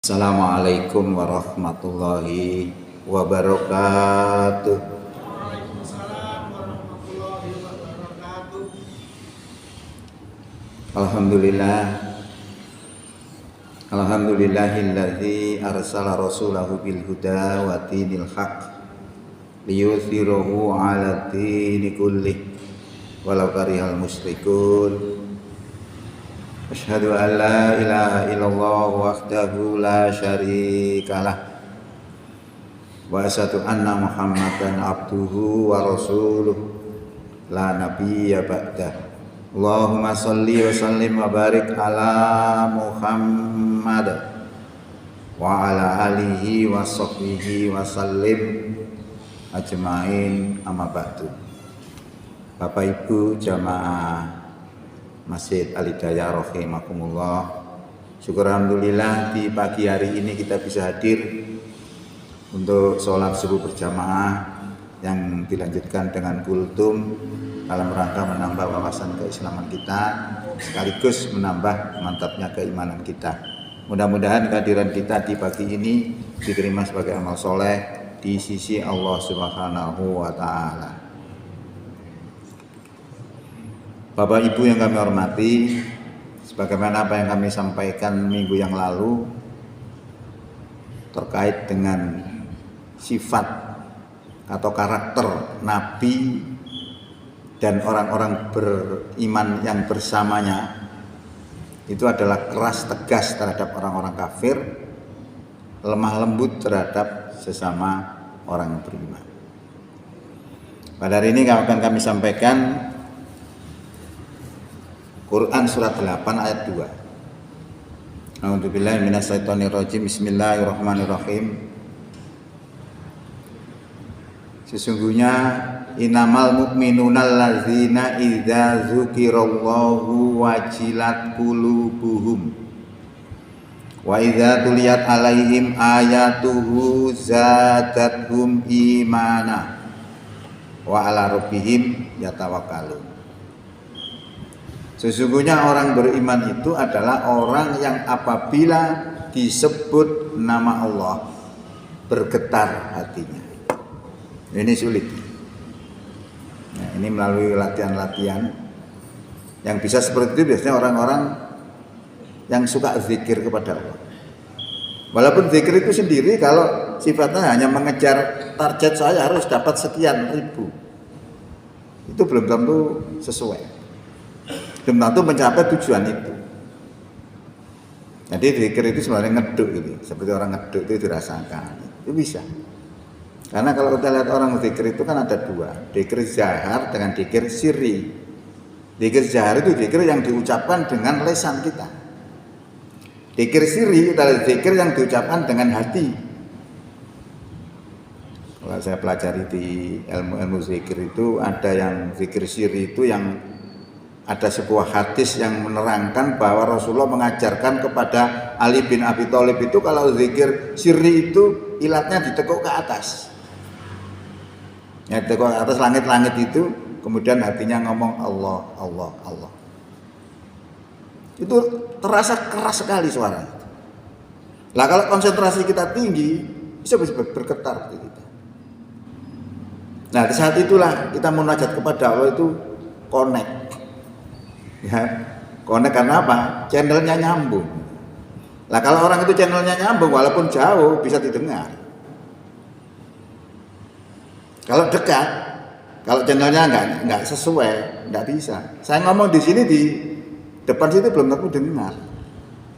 Assalamualaikum warahmatullahi wabarakatuh. Waalaikumsalam warahmatullahi wabarakatuh. Alhamdulillahilladzi arsala rasulahu bil huda wa dinil haq liyuthhirahu 'ala dini kullih walau karihal musyrikun. Asyhadu an la ilaha illallah wahdahu la syarikalah wa asyhadu anna Muhammadan abduhu wa rasuluh la nabiyya ba'dah. Allahumma shalli wa sallim wa barik ala Muhammad wa ala alihi wa sahbihi wa sallim ajmain, amma ba'du. Bapak Ibu jamaah Masjid Al-Hidayah rahimakumullah. Syukur alhamdulillah di pagi hari ini kita bisa hadir untuk sholat subuh berjamaah yang dilanjutkan dengan kultum dalam rangka menambah wawasan keislaman kita sekaligus menambah mantapnya keimanan kita. Mudah-mudahan kehadiran kita di pagi ini diterima sebagai amal soleh di sisi Allah Subhanahu wa Ta'ala. Bapak Ibu yang kami hormati, sebagaimana apa yang kami sampaikan minggu yang lalu terkait dengan sifat atau karakter Nabi dan orang-orang beriman yang bersamanya, itu adalah keras tegas terhadap orang-orang kafir, lemah lembut terhadap sesama orang beriman. Pada hari ini akan kami sampaikan Quran surat 8 ayat 2. A'udzubillahi minasyaitonirrajim. Bismillahirrahmanirrahim. Sesungguhnya innamal mu'minuna allazina idza dzukirallahu wajilat qulubuhum wa idza tuliyat alaihim ayatuhu zadatuhum imana wa ala rabbihim yatawakkalun. Sesungguhnya orang beriman itu adalah orang yang apabila disebut nama Allah bergetar hatinya. Ini sulit. Nah, ini melalui latihan-latihan yang bisa seperti itu biasanya orang-orang yang suka zikir kepada Allah. Walaupun zikir itu sendiri kalau sifatnya hanya mengejar target saya harus dapat sekian ribu, itu belum tentu sesuai. Belum tentu mencapai tujuan itu. Jadi zikir itu sebenarnya ngeduk gitu, seperti orang ngeduk itu dirasakan, itu bisa. Karena kalau kita lihat orang zikir itu kan ada dua, zikir jahar dengan zikir sirri. Zikir jahar itu zikir yang diucapkan dengan lisan kita. Zikir sirri adalah zikir yang diucapkan dengan hati. Kalau saya pelajari di ilmu-ilmu zikir itu ada yang zikir sirri itu yang ada sebuah hadis yang menerangkan bahwa Rasulullah mengajarkan kepada Ali bin Abi Thalib itu kalau zikir sirri itu ilatnya ditekuk ke atas. Ya, ditekuk ke atas langit-langit itu, kemudian hatinya ngomong Allah, Allah, Allah. Itu terasa keras sekali suara itu. Lah kalau konsentrasi kita tinggi, bisa bergetar hati kita. Nah, di saat itulah kita munajat kepada Allah itu connect. Ya, connect karena apa? Channelnya nyambung. Lah kalau orang itu channelnya nyambung walaupun jauh bisa didengar. Kalau dekat, kalau channelnya nggak sesuai, nggak bisa. Saya ngomong di sini di depan situ belum tentu dengar.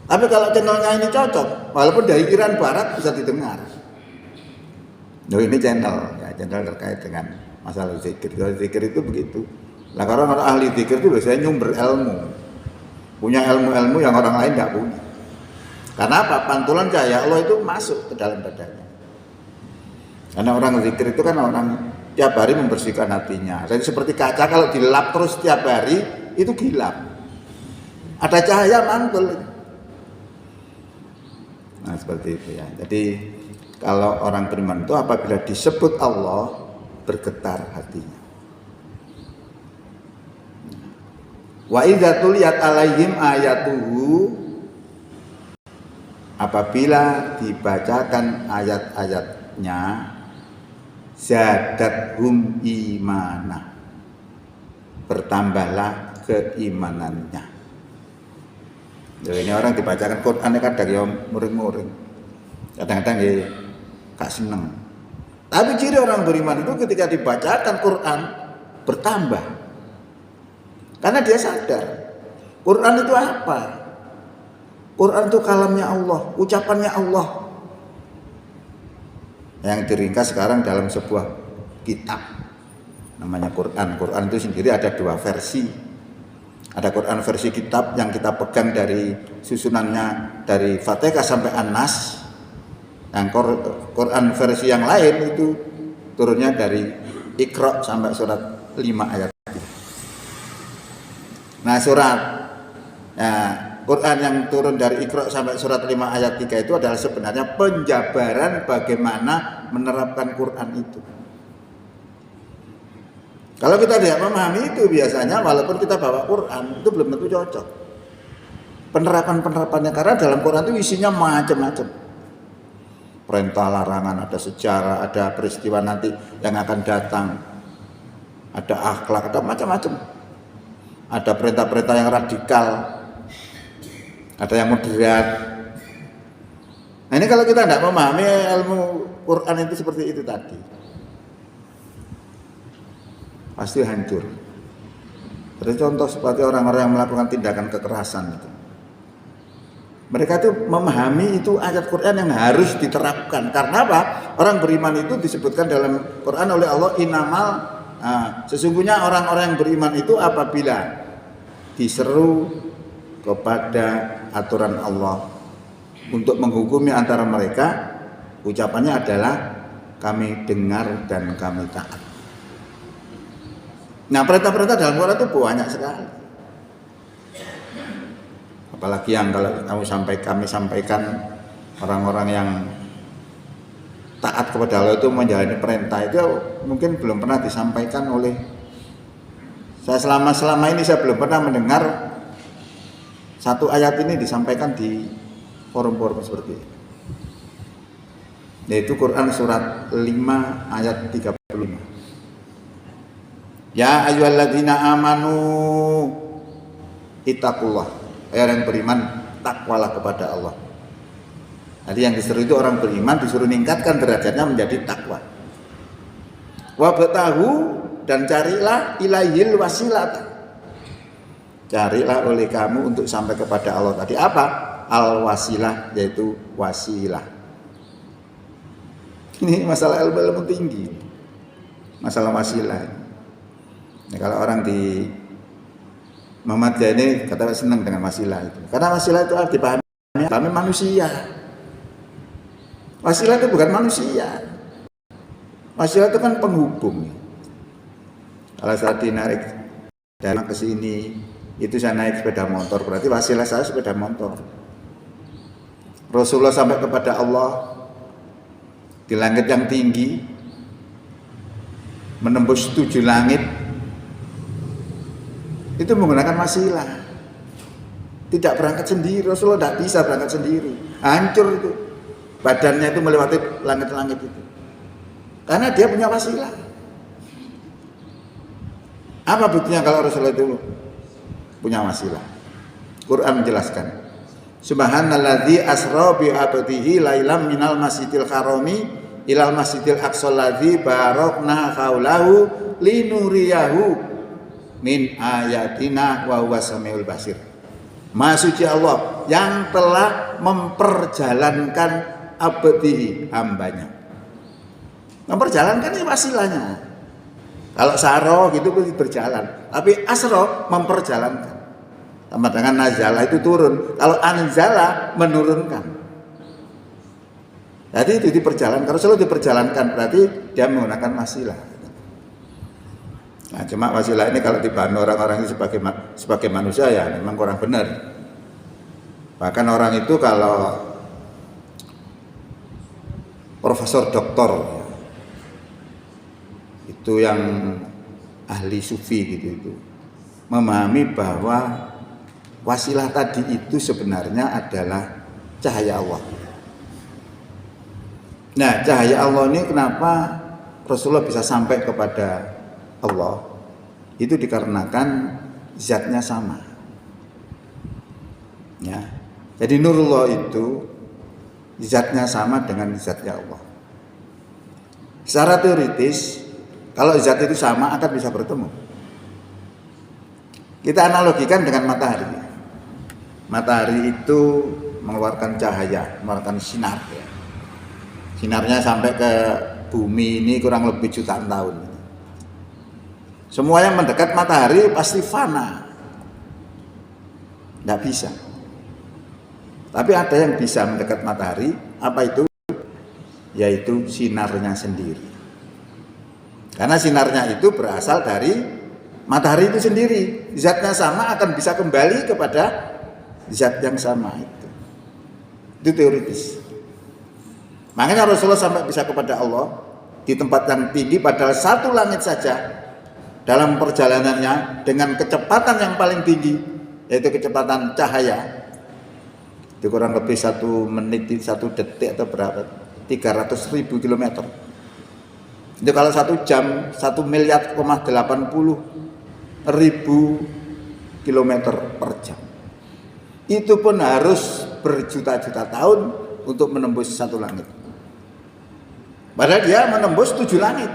Tapi kalau channelnya ini cocok, walaupun dari kiran barat bisa didengar. Nah, ini channel, ya, channel terkait dengan masalah zikir. Kalau zikir itu begitu. Nah, karena orang ahli zikir itu biasanya nyumber ilmu, punya ilmu-ilmu yang orang lain tidak punya. Karena apa? Pantulan cahaya Allah itu masuk ke dalam badannya. Karena orang zikir itu kan orang tiap hari membersihkan hatinya. Jadi seperti kaca kalau dilap terus tiap hari itu gelap. Ada cahaya mantul. Nah seperti itu ya. Jadi kalau orang beriman itu apabila disebut Allah bergetar hatinya. Wa idza tuliyat alaihim ayatuhu apabila dibacakan ayat-ayatnya zadathum imana, bertambahlah keimanannya. Ini orang dibacakan Quran kadang ya muring-muring, kadang-kadang ya gak seneng. Tapi ciri orang beriman itu ketika dibacakan Quran bertambah, karena dia sadar Quran itu apa? Quran itu kalamnya Allah, ucapannya Allah, yang diringkas sekarang dalam sebuah kitab namanya Quran. Quran itu sendiri ada dua versi. Ada Quran versi kitab yang kita pegang dari susunannya dari Fatihah sampai An-Nas. Yang Quran versi yang lain itu turunnya dari Iqra sampai surat 5 ayat. Nah, Quran yang turun dari Iqra sampai surat 5 ayat 3 itu adalah sebenarnya penjabaran bagaimana menerapkan Quran itu. Kalau kita tidak memahami itu, biasanya walaupun kita bawa Quran itu belum tentu cocok penerapannya, karena dalam Quran itu isinya macam-macam. Perintah, larangan, ada sejarah, ada peristiwa nanti yang akan datang, ada akhlak, ada macam-macam. Ada perintah-perintah yang radikal, ada yang moderat. Nah, ini kalau kita tidak memahami ilmu Quran itu seperti itu tadi, pasti hancur. Seperti contoh seperti orang-orang yang melakukan tindakan kekerasan itu. Mereka itu memahami itu ayat Quran yang harus diterapkan. Karena apa? Orang beriman itu disebutkan dalam Quran oleh Allah sesungguhnya orang-orang yang beriman itu apabila diseru kepada aturan Allah untuk menghukumi antara mereka, ucapannya adalah kami dengar dan kami taat. Nah, perintah-perintah dalam Quran itu banyak sekali. Apalagi yang kalau kami sampaikan orang-orang yang taat kepada Allah itu menjalani perintah itu mungkin belum pernah disampaikan oleh saya selama ini. Saya belum pernah mendengar satu ayat ini disampaikan di forum-forum seperti ini, yaitu Quran surat 5 ayat 35. Ya ayyuhalladzina amanu ittaqullah. Yang beriman, takwalah kepada Allah. Jadi yang disuruh itu orang beriman disuruh meningkatkan derajatnya menjadi takwa. Wabtahu, dan carilah ilaihil wasilat. Carilah oleh kamu untuk sampai kepada Allah tadi apa? Al wasilah, yaitu wasilah. Ini masalah ilmu tinggi. Masalah wasilah. Nah, kalau orang di Muhammadiyah ini kata senang dengan wasilah itu. Karena wasilah itu harus dipahami manusia. Wasilah itu bukan manusia. Wasilah itu kan penghubung. Kalau saya dinarik dari ke sini, itu saya naik sepeda motor, berarti wasilah saya sepeda motor. Rasulullah sampai kepada Allah di langit yang tinggi, menembus 7 langit, itu menggunakan wasilah. Tidak berangkat sendiri. Rasulullah tidak bisa berangkat sendiri, hancur itu badannya itu melewati langit-langit itu, karena dia punya wasilah. Apa buktinya kalau Rasulullah itu punya wasilah? Quran menjelaskan, Subhanalladzi asra bi 'abdihi lailam minal masjidil harami ilal masjidil aqsal ladzi barakna haulahu linuriyahu min ayatina wa huwa samiul basir. Maha suci Allah yang telah memperjalankan abdihi, hambanya. Memperjalankan ini wasilahnya. Kalau saro gitu berjalan, tapi asro memperjalankan. Sama dengan nazala itu turun. Kalau anzala menurunkan. Jadi itu diperjalankan. Kalau selalu diperjalankan berarti dia menggunakan wasilah. Nah, cuma wasilah ini kalau dipahami orang-orang itu sebagai manusia ya memang kurang benar. Bahkan orang itu kalau profesor doktor ya, itu yang ahli sufi gitu itu memahami bahwa wasilah tadi itu sebenarnya adalah cahaya Allah. Nah, cahaya Allah ini kenapa Rasulullah bisa sampai kepada Allah? Itu dikarenakan zatnya sama. Ya. Jadi nurullah itu zatnya sama dengan zatnya Allah. Secara teoritis, kalau zat itu sama akan bisa bertemu. Kita analogikan dengan matahari. Matahari itu mengeluarkan cahaya, mengeluarkan sinar. Ya. Sinarnya sampai ke bumi ini kurang lebih jutaan tahun. Semua yang mendekat matahari pasti fana. Tidak bisa. Tapi ada yang bisa mendekat matahari, apa itu? Yaitu sinarnya sendiri. Karena sinarnya itu berasal dari matahari itu sendiri. Zatnya sama akan bisa kembali kepada zat yang sama itu. Itu teoritis. Makanya Rasulullah sampai bisa kepada Allah di tempat yang tinggi, padahal satu langit saja dalam perjalanannya dengan kecepatan yang paling tinggi, yaitu kecepatan cahaya. Itu kurang lebih 1 menit, 1 detik atau berapa? 300.000 km. Itu kalau 1 jam 1.080.000 km per jam. Itu pun harus berjuta-juta tahun untuk menembus satu langit. Padahal dia menembus 7 langit.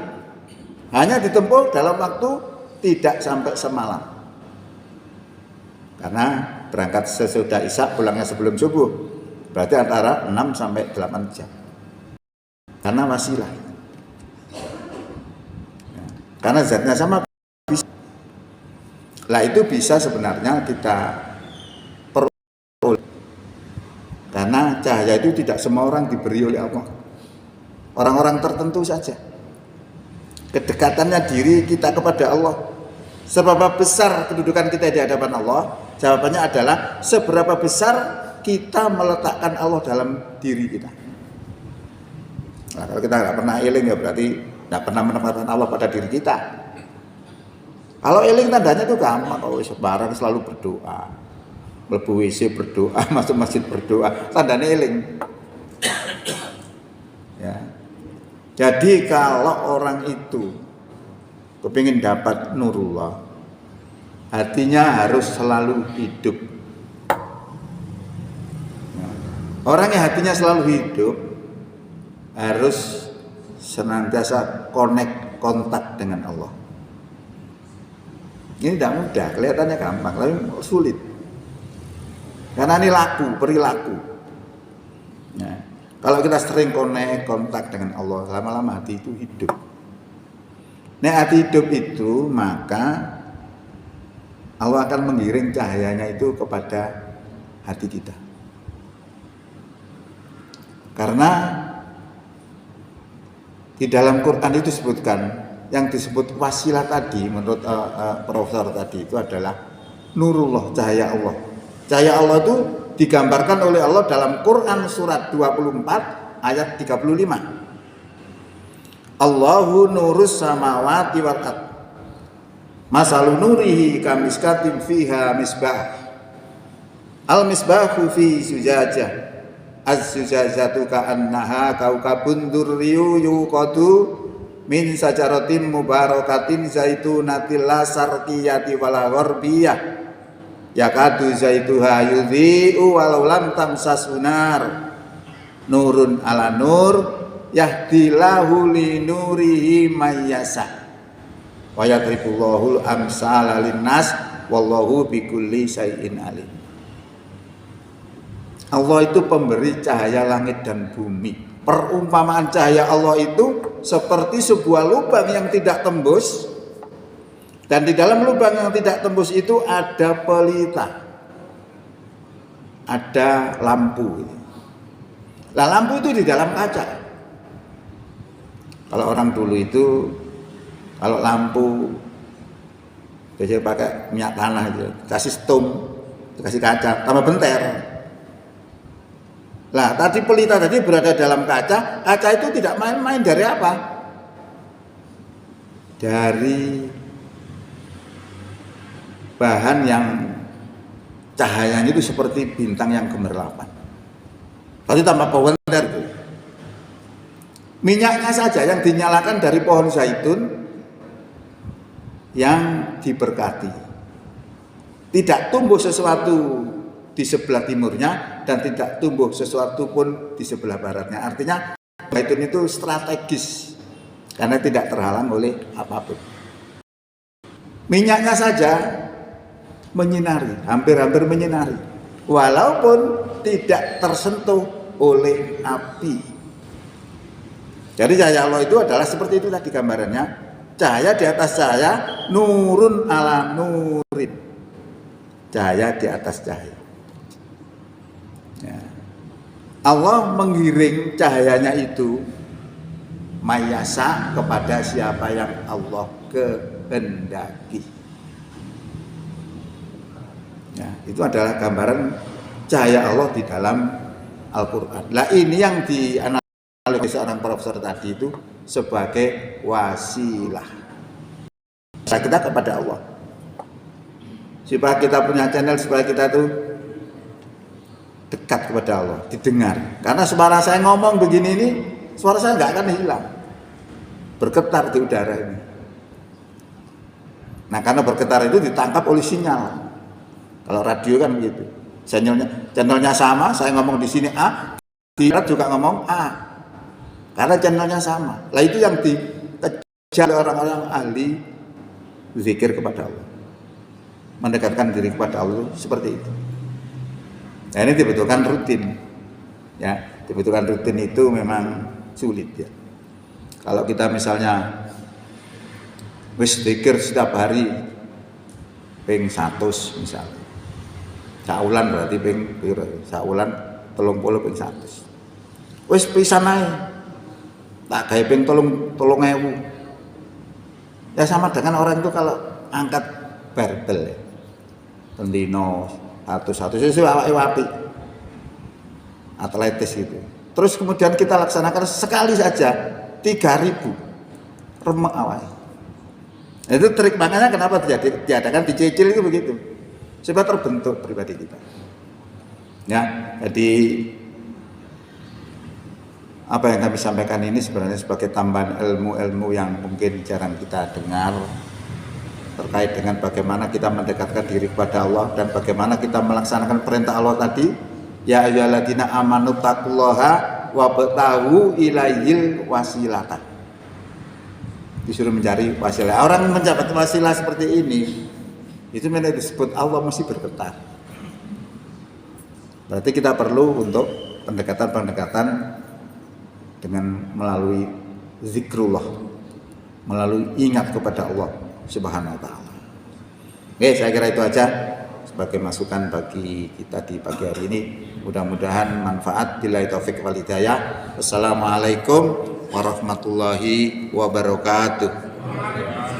Hanya ditempuh dalam waktu tidak sampai semalam. Karena berangkat sesudah Isya, pulangnya sebelum subuh. Berarti antara 6 sampai 8 jam. Karena wasilah. Karena zatnya sama. Lah itu bisa sebenarnya kita peroleh. Karena cahaya itu tidak semua orang diberi oleh Allah. Orang-orang tertentu saja. Kedekatannya diri kita kepada Allah. Seberapa besar kedudukan kita di hadapan Allah? Jawabannya adalah seberapa besar kita meletakkan Allah dalam diri kita. Nah, kalau kita nggak pernah eling ya berarti nggak pernah menempatkan Allah pada diri kita. Kalau eling tandanya itu gampang. Kalau sebarang selalu berdoa, mlebu WC berdoa, masuk masjid berdoa, tandanya eling. Ya. Jadi kalau orang itu kepingin dapat nurullah, hatinya harus selalu hidup. Orang yang hatinya selalu hidup harus senantiasa kontak dengan Allah. Ini tidak mudah, kelihatannya gampang, tapi sulit. Karena ini perilaku. Nah, kalau kita sering kontak dengan Allah, lama-lama hati itu hidup. Nah, hati hidup itu, maka Allah akan mengiring cahayanya itu kepada hati kita. Karena di dalam Quran itu disebutkan, yang disebut wasilah tadi, menurut profesor tadi itu adalah nurullah, cahaya Allah. Cahaya Allah itu digambarkan oleh Allah dalam Quran surat 24 ayat 35. Allahu nurus samawati wal ardh. Masalu nurihi kamiskatin fiha misbah. Al misbahu fi zujajah. Az-zujajatu ka'annaha kaukabun durriyu yuqadu min sajaratin mubarakatin zaitunatil la sarqiyati wala gharbiyah. Yakadu zaituha yudhi'u walau lam tamsasunar. Nurun ala nur yahdilahu li nurihi mayyasa. Wa yadribullahul amsala linnas wallahu bikulli syai'in alim. Allah itu pemberi cahaya langit dan bumi. Perumpamaan cahaya Allah itu seperti sebuah lubang yang tidak tembus. Dan di dalam lubang yang tidak tembus itu ada pelita. Ada lampu. Nah, lampu itu di dalam kaca. Kalau orang dulu itu, kalau lampu biasanya pakai minyak tanah aja, kasih stum, kasih kaca, tambah benter. Nah, tadi pelita tadi berada dalam kaca. Kaca itu tidak main-main dari apa? Dari bahan yang cahayanya itu seperti bintang yang gemerlapan. Pasti tambah populer. Minyaknya saja yang dinyalakan dari pohon zaitun yang diberkati. Tidak tumbuh sesuatu di sebelah timurnya dan tidak tumbuh sesuatu pun di sebelah baratnya. Artinya zaitun itu strategis karena tidak terhalang oleh apapun. Minyaknya saja menyinari, hampir-hampir menyinari, walaupun tidak tersentuh oleh api. Jadi cahaya Allah itu adalah seperti itu tadi gambarannya. Cahaya di atas cahaya, nurun ala nurin. Cahaya di atas cahaya. Ya. Allah menggiring cahayanya itu mayasa kepada siapa yang Allah kehendaki. Ya, itu adalah gambaran cahaya Allah di dalam Al-Quran. Nah ini yang dianalisis oleh seorang profesor tadi itu sebagai wasilah kita kepada Allah, supaya kita punya channel, supaya kita tuh dekat kepada Allah, didengar. Karena suara saya ngomong begini ini, suara saya nggak akan hilang, bergetar di udara ini. Nah karena bergetar itu ditangkap oleh sinyal. Kalau radio kan begitu, channelnya sama, saya ngomong di sini A, di juga ngomong A. Karena channelnya sama. Lah itu yang dikejar oleh orang-orang ahli zikir kepada Allah, mendekatkan diri kepada Allah seperti itu. Nah ini dibutuhkan rutin, ya. Dibutuhkan rutin itu memang sulit ya. Kalau kita misalnya wis zikir setiap hari ping 100 misalnya, saulan berarti ping saulan 30 ping 100. Wis pisan ae. Tak gawe ping 3.000. Ya sama dengan orang itu kalau angkat barbel ya. Pendino 100 itu awake apik. Atletis gitu. Terus kemudian kita laksanakan sekali saja 3.000. Remek awake. Nah, itu trik, makanya kenapa diadakan dicicil itu begitu. Supaya terbentuk pribadi kita. Ya, jadi apa yang kami sampaikan ini sebenarnya sebagai tambahan ilmu-ilmu yang mungkin jarang kita dengar terkait dengan bagaimana kita mendekatkan diri kepada Allah dan bagaimana kita melaksanakan perintah Allah tadi, ya ayyuhalladzina amanu taqullaha wabtaghu ilaihil wasilata. Disuruh mencari wasilah. Orang mencapai wasilah seperti ini itu memang disebut Allah mesti bergetar. Berarti kita perlu untuk pendekatan-pendekatan dengan melalui zikrullah, melalui ingat kepada Allah Subhanahu wa taala. Oke, saya kira itu aja sebagai masukan bagi kita di pagi hari ini. Mudah-mudahan manfaat. Billahi taufik wal hidayah. Wassalamualaikum warahmatullahi wabarakatuh.